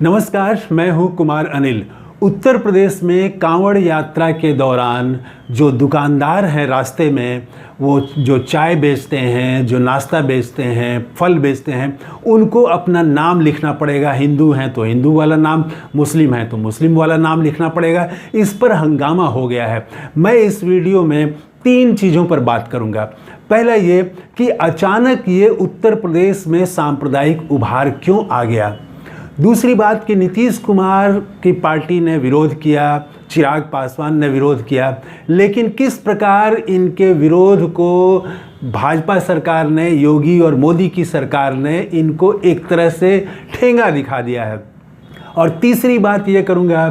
नमस्कार, मैं हूं कुमार अनिल। उत्तर प्रदेश में कांवड़ यात्रा के दौरान जो दुकानदार हैं रास्ते में, वो जो चाय बेचते हैं, जो नाश्ता बेचते हैं, फल बेचते हैं, उनको अपना नाम लिखना पड़ेगा। हिंदू हैं तो हिंदू वाला नाम, मुस्लिम हैं तो मुस्लिम वाला नाम लिखना पड़ेगा। इस पर हंगामा हो गया है। मैं इस वीडियो में 3 चीज़ों पर बात करूंगा। पहला ये कि अचानक ये उत्तर प्रदेश में सांप्रदायिक उभार क्यों आ गया। दूसरी बात कि नीतीश कुमार की पार्टी ने विरोध किया, चिराग पासवान ने विरोध किया, लेकिन किस प्रकार इनके विरोध को भाजपा सरकार ने, योगी और मोदी की सरकार ने इनको एक तरह से ठेंगा दिखा दिया है। और तीसरी बात ये करूँगा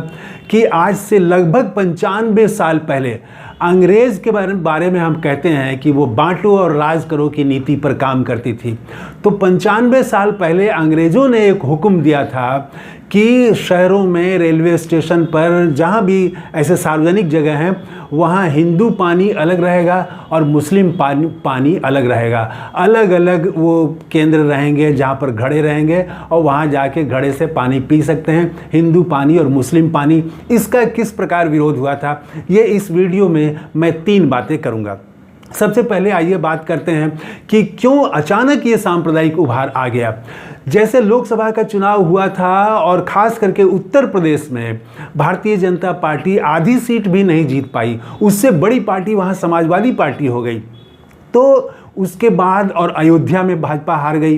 कि आज से लगभग 95 साल पहले अंग्रेज़ के बारे में हम कहते हैं कि वो बांटो और राज करो की नीति पर काम करती थी। तो 95 साल पहले अंग्रेज़ों ने एक हुक्म दिया था कि शहरों में, रेलवे स्टेशन पर, जहाँ भी ऐसे सार्वजनिक जगह हैं, वहाँ हिंदू पानी अलग रहेगा और मुस्लिम पानी अलग रहेगा। अलग अलग वो केंद्र रहेंगे जहाँ पर घड़े रहेंगे और वहाँ जाके घड़े से पानी पी सकते हैं, हिंदू पानी और मुस्लिम पानी। इसका किस प्रकार विरोध हुआ था, ये इस वीडियो में मैं 3 बातें करूँगा। सबसे पहले आइए बात करते हैं कि क्यों अचानक ये सांप्रदायिक उभार आ गया। जैसे लोकसभा का चुनाव हुआ था और ख़ास करके उत्तर प्रदेश में भारतीय जनता पार्टी आधी सीट भी नहीं जीत पाई, उससे बड़ी पार्टी वहाँ समाजवादी पार्टी हो गई। तो उसके बाद, और अयोध्या में भाजपा हार गई,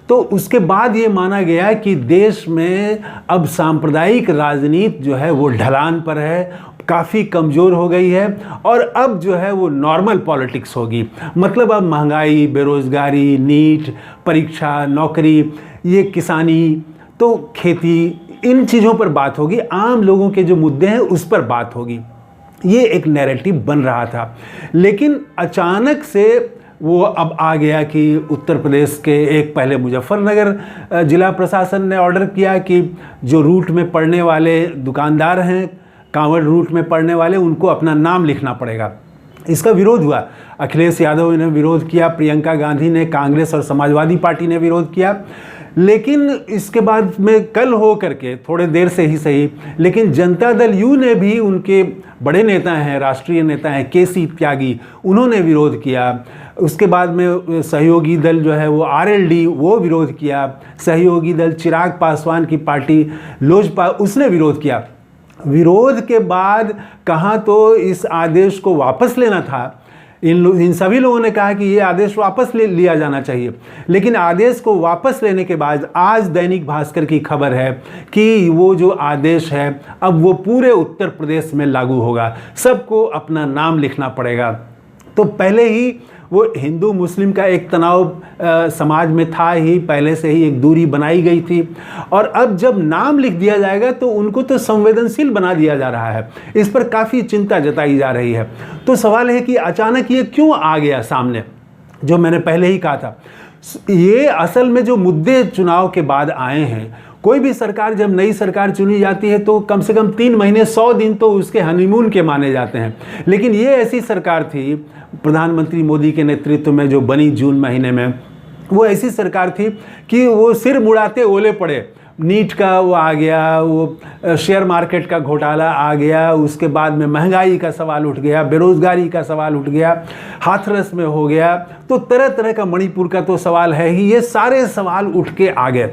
तो उसके बाद ये माना गया कि देश में अब सांप्रदायिक राजनीति जो है वो ढलान पर है, काफ़ी कमज़ोर हो गई है और अब जो है वो नॉर्मल पॉलिटिक्स होगी। मतलब अब महंगाई, बेरोज़गारी, नीट परीक्षा, नौकरी, ये किसानी, तो खेती, इन चीज़ों पर बात होगी। आम लोगों के जो मुद्दे हैं उस पर बात होगी। ये एक नैरेटिव बन रहा था, लेकिन अचानक से वो अब आ गया कि उत्तर प्रदेश के एक, पहले मुजफ्फरनगर जिला प्रशासन ने ऑर्डर किया कि जो रूट में पड़ने वाले दुकानदार हैं, कांवड़ रूट में पड़ने वाले, उनको अपना नाम लिखना पड़ेगा। इसका विरोध हुआ। अखिलेश यादव ने विरोध किया, प्रियंका गांधी ने, कांग्रेस और समाजवादी पार्टी ने विरोध किया। लेकिन इसके बाद में कल हो करके, थोड़े देर से ही सही, लेकिन जनता दल यू ने भी, उनके बड़े नेता हैं, राष्ट्रीय नेता हैं केसी त्यागी, उन्होंने विरोध किया। उसके बाद में सहयोगी दल जो है वो आरएलडी, वो विरोध किया। सहयोगी दल चिराग पासवान की पार्टी लोजपा, उसने विरोध किया। विरोध के बाद कहाँ तो इस आदेश को वापस लेना था, इन सभी लोगों ने कहा कि ये आदेश वापस लिया जाना चाहिए। लेकिन आदेश को वापस लेने के बाद आज दैनिक भास्कर की खबर है कि वो जो आदेश है अब वो पूरे उत्तर प्रदेश में लागू होगा। सबको अपना नाम लिखना पड़ेगा। तो पहले ही वो हिंदू मुस्लिम का एक तनाव समाज में था ही, पहले से ही एक दूरी बनाई गई थी, और अब जब नाम लिख दिया जाएगा तो उनको तो संवेदनशील बना दिया जा रहा है। इस पर काफ़ी चिंता जताई जा रही है। तो सवाल है कि अचानक ये क्यों आ गया सामने, जो मैंने पहले ही कहा था। ये असल में जो मुद्दे चुनाव के बाद आए हैं, कोई भी सरकार, जब नई सरकार चुनी जाती है तो कम से कम 3 महीने, 100 दिन तो उसके हनीमून के माने जाते हैं। लेकिन ये ऐसी सरकार थी, प्रधानमंत्री मोदी के नेतृत्व में जो बनी जून महीने में, वो ऐसी सरकार थी कि वो सिर मुड़ाते ओले पड़े। नीट का वो आ गया, वो शेयर मार्केट का घोटाला आ गया, उसके बाद में महंगाई का सवाल उठ गया, बेरोज़गारी का सवाल उठ गया, हाथरस में हो गया, तो तरह तरह का, मणिपुर का तो सवाल है ही। ये सारे सवाल उठ के आ गए।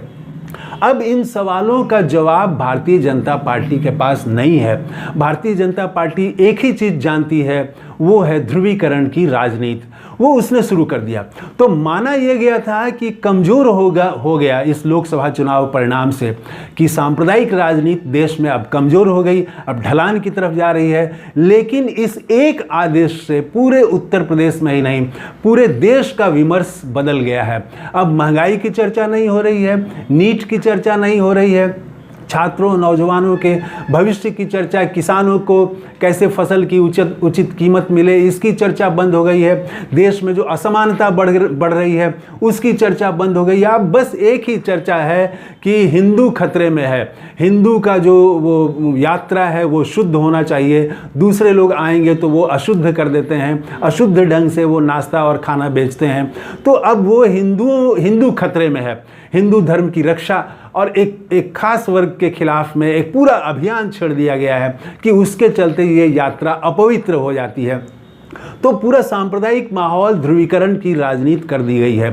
अब इन सवालों का जवाब भारतीय जनता पार्टी के पास नहीं है। भारतीय जनता पार्टी एक ही चीज़ जानती है, वो है ध्रुवीकरण की राजनीति। वो उसने शुरू कर दिया। तो माना यह गया था कि कमज़ोर हो गया इस लोकसभा चुनाव परिणाम से, कि सांप्रदायिक राजनीति देश में अब कमज़ोर हो गई, अब ढलान की तरफ जा रही है। लेकिन इस एक आदेश से पूरे उत्तर प्रदेश में ही नहीं, पूरे देश का विमर्श बदल गया है। अब महंगाई की चर्चा नहीं हो रही है, नीट की चर्चा नहीं हो रही है, छात्रों, नौजवानों के भविष्य की चर्चा, किसानों को कैसे फसल की उचित कीमत मिले, इसकी चर्चा बंद हो गई है। देश में जो असमानता बढ़ रही है, उसकी चर्चा बंद हो गई है। अब बस एक ही चर्चा है कि हिंदू खतरे में है, हिंदू का जो वो यात्रा है वो शुद्ध होना चाहिए, दूसरे लोग आएंगे तो वो अशुद्ध कर देते हैं, अशुद्ध ढंग से वो नाश्ता और खाना बेचते हैं। तो अब वो हिंदू खतरे में है। हिंदू धर्म की रक्षा और एक खास वर्ग के खिलाफ में एक पूरा अभियान छेड़ दिया गया है कि उसके चलते ये यात्रा अपवित्र हो जाती है। तो पूरा सांप्रदायिक माहौल, ध्रुवीकरण की राजनीति कर दी गई है।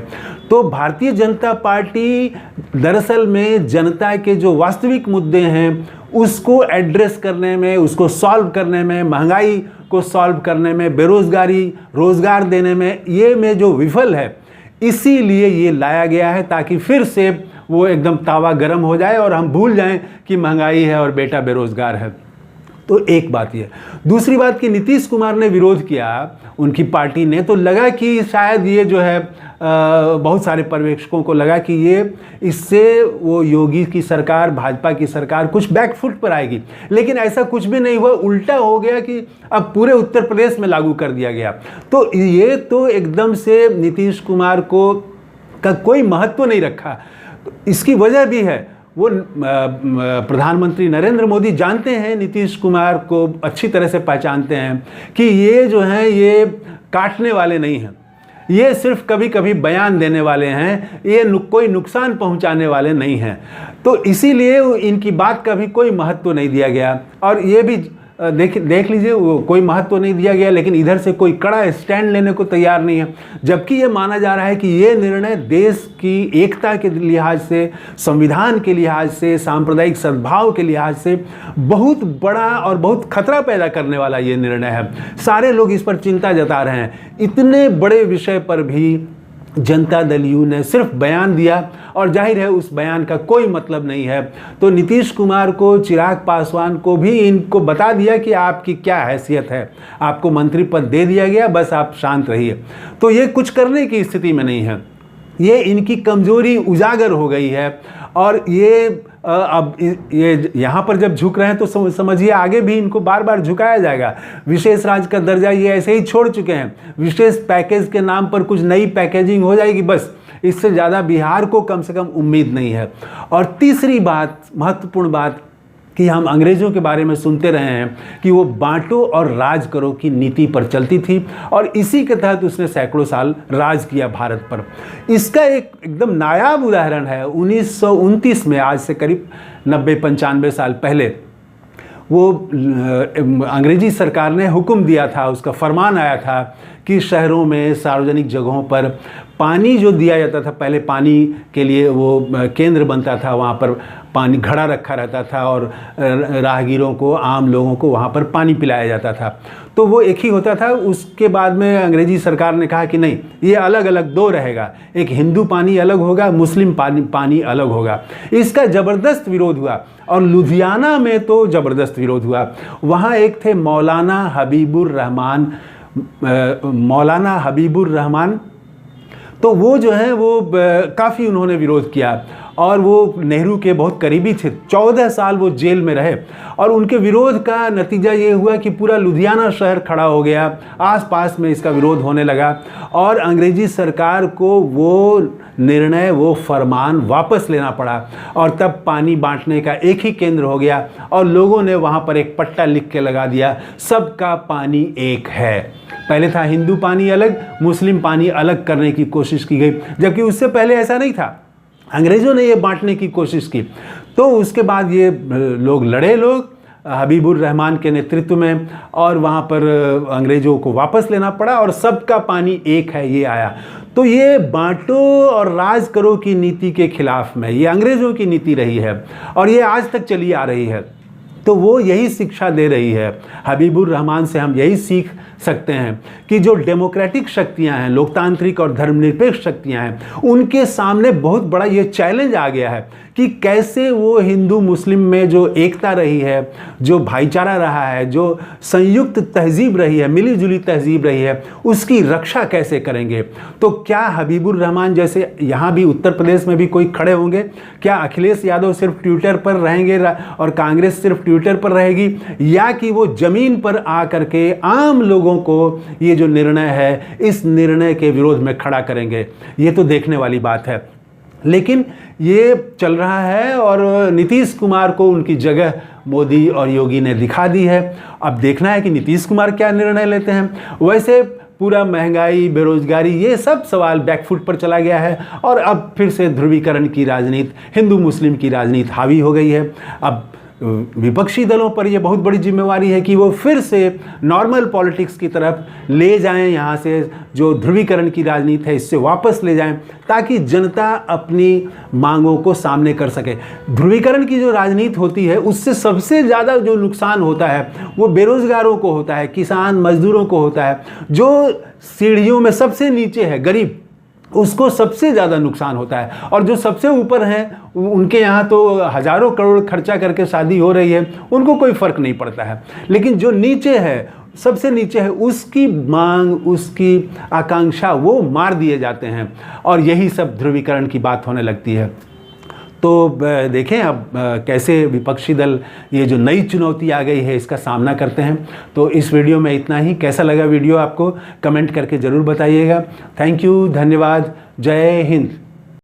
तो भारतीय जनता पार्टी दरअसल में जनता के जो वास्तविक मुद्दे हैं उसको एड्रेस करने में, उसको सॉल्व करने में, महंगाई को सॉल्व करने में, बेरोजगारी, रोजगार देने में जो विफल है, इसीलिए ये लाया गया है ताकि फिर से वो एकदम तावा गर्म हो जाए और हम भूल जाएं कि महंगाई है और बेटा बेरोजगार है। तो एक बात ये। दूसरी बात कि नीतीश कुमार ने विरोध किया, उनकी पार्टी ने, तो लगा कि शायद ये जो है बहुत सारे पर्यवेक्षकों को लगा कि ये इससे वो योगी की सरकार, भाजपा की सरकार कुछ बैकफुट पर आएगी, लेकिन ऐसा कुछ भी नहीं हुआ। उल्टा हो गया कि अब पूरे उत्तर प्रदेश में लागू कर दिया गया। तो ये तो एकदम से नीतीश कुमार को का कोई महत्व नहीं रखा। इसकी वजह भी है, वो प्रधानमंत्री नरेंद्र मोदी जानते हैं, नीतीश कुमार को अच्छी तरह से पहचानते हैं कि ये जो हैं ये काटने वाले नहीं हैं, ये सिर्फ कभी कभी बयान देने वाले हैं, ये कोई नुकसान पहुंचाने वाले नहीं हैं। तो इसीलिए इनकी बात का भी कोई महत्व नहीं दिया गया। और ये भी देख लीजिए, वो कोई महत्व नहीं दिया गया, लेकिन इधर से कोई कड़ा स्टैंड लेने को तैयार नहीं है। जबकि ये माना जा रहा है कि ये निर्णय देश की एकता के लिहाज से, संविधान के लिहाज से, सांप्रदायिक सद्भाव के लिहाज से बहुत बड़ा और बहुत खतरा पैदा करने वाला ये निर्णय है। सारे लोग इस पर चिंता जता रहे हैं। इतने बड़े विषय पर भी जनता दल यू ने सिर्फ बयान दिया और जाहिर है उस बयान का कोई मतलब नहीं है। तो नीतीश कुमार को, चिराग पासवान को भी इनको बता दिया कि आपकी क्या हैसियत है, आपको मंत्री पद दे दिया गया, बस आप शांत रहिए। तो ये कुछ करने की स्थिति में नहीं है। ये इनकी कमजोरी उजागर हो गई है और ये अब ये यहाँ पर जब झुक रहे हैं तो समझिए आगे भी इनको बार बार झुकाया जाएगा। विशेष राज्य का दर्जा ये ऐसे ही छोड़ चुके हैं, विशेष पैकेज के नाम पर कुछ नई पैकेजिंग हो जाएगी, बस इससे ज़्यादा बिहार को कम से कम उम्मीद नहीं है। और तीसरी बात, महत्वपूर्ण बात, कि हम अंग्रेज़ों के बारे में सुनते रहे हैं कि वो बांटो और राज करो की नीति पर चलती थी और इसी के तहत उसने सैकड़ों साल राज किया भारत पर। इसका एक एकदम नायाब उदाहरण है 1929 में, आज से करीब 90-95 साल पहले, वो अंग्रेजी सरकार ने हुक्म दिया था, उसका फरमान आया था कि शहरों में, सार्वजनिक जगहों पर पानी जो दिया जाता था, पहले पानी के लिए वो केंद्र बनता था, वहाँ पर पानी घड़ा रखा रहता था और राहगीरों को, आम लोगों को वहाँ पर पानी पिलाया जाता था। तो वो एक ही होता था। उसके बाद में अंग्रेजी सरकार ने कहा कि नहीं, ये अलग अलग दो रहेगा, एक हिंदू पानी अलग होगा, मुस्लिम पानी अलग होगा। इसका ज़बरदस्त विरोध हुआ और लुधियाना में तो ज़बरदस्त विरोध हुआ। वहाँ एक थे मौलाना हबीबुर रहमान, तो वो जो है वो काफ़ी उन्होंने विरोध किया और वो नेहरू के बहुत करीबी थे। 14 साल वो जेल में रहे और उनके विरोध का नतीजा ये हुआ कि पूरा लुधियाना शहर खड़ा हो गया, आसपास में इसका विरोध होने लगा और अंग्रेजी सरकार को वो निर्णय, वो फरमान वापस लेना पड़ा और तब पानी बांटने का एक ही केंद्र हो गया और लोगों ने वहाँ पर एक पट्टा लिख के लगा दिया, सबका पानी एक है। पहले था हिंदू पानी अलग, मुस्लिम पानी अलग करने की कोशिश की गई, जबकि उससे पहले ऐसा नहीं था। अंग्रेज़ों ने ये बांटने की कोशिश की। तो उसके बाद ये लोग हबीबुर रहमान के नेतृत्व में, और वहाँ पर अंग्रेज़ों को वापस लेना पड़ा और सबका पानी एक है ये आया। तो ये बांटो और राज करो की नीति के खिलाफ में ये अंग्रेज़ों की नीति रही है और ये आज तक चली आ रही है। तो वो यही शिक्षा दे रही है। हबीबुर रहमान से हम यही सीख सकते हैं कि जो डेमोक्रेटिक शक्तियां हैं, लोकतांत्रिक और धर्मनिरपेक्ष शक्तियां हैं, उनके सामने बहुत बड़ा ये चैलेंज आ गया है कि कैसे वो हिंदू मुस्लिम में जो एकता रही है, जो भाईचारा रहा है, जो संयुक्त तहजीब रही है, मिली जुली तहजीब रही है, उसकी रक्षा कैसे करेंगे। तो क्या हबीबुर रहमान जैसे यहाँ भी उत्तर प्रदेश में भी कोई खड़े होंगे? क्या अखिलेश यादव सिर्फ ट्विटर पर रहेंगे और कांग्रेस सिर्फ ट्विटर पर रहेगी, या कि वो जमीन पर आ करके आम लोगों को ये जो निर्णय है, इस निर्णय के विरोध में खड़ा करेंगे? ये तो देखने वाली बात है। लेकिन ये चल रहा है और नीतीश कुमार को उनकी जगह मोदी और योगी ने दिखा दी है। अब देखना है कि नीतीश कुमार क्या निर्णय लेते हैं। वैसे पूरा महंगाई, बेरोजगारी, ये सब सवाल बैकफुट पर चला गया है और अब फिर से ध्रुवीकरण की राजनीति, हिंदू मुस्लिम की राजनीति हावी हो गई है। अब विपक्षी दलों पर यह बहुत बड़ी जिम्मेवारी है कि वो फिर से नॉर्मल पॉलिटिक्स की तरफ ले जाएं, यहाँ से जो ध्रुवीकरण की राजनीति है इससे वापस ले जाएं, ताकि जनता अपनी मांगों को सामने कर सके। ध्रुवीकरण की जो राजनीति होती है उससे सबसे ज़्यादा जो नुकसान होता है वो बेरोजगारों को होता है, किसान मजदूरों को होता है, जो सीढ़ियों में सबसे नीचे है, गरीब, उसको सबसे ज़्यादा नुकसान होता है। और जो सबसे ऊपर हैं उनके यहाँ तो हज़ारों करोड़ खर्चा करके शादी हो रही है, उनको कोई फ़र्क नहीं पड़ता है। लेकिन जो नीचे है, सबसे नीचे है, उसकी मांग, उसकी आकांक्षा वो मार दिए जाते हैं और यही सब ध्रुवीकरण की बात होने लगती है। तो देखें अब कैसे विपक्षी दल ये जो नई चुनौती आ गई है इसका सामना करते हैं। तो इस वीडियो में इतना ही। कैसा लगा वीडियो आपको कमेंट करके ज़रूर बताइएगा। थैंक यू, धन्यवाद, जय हिंद।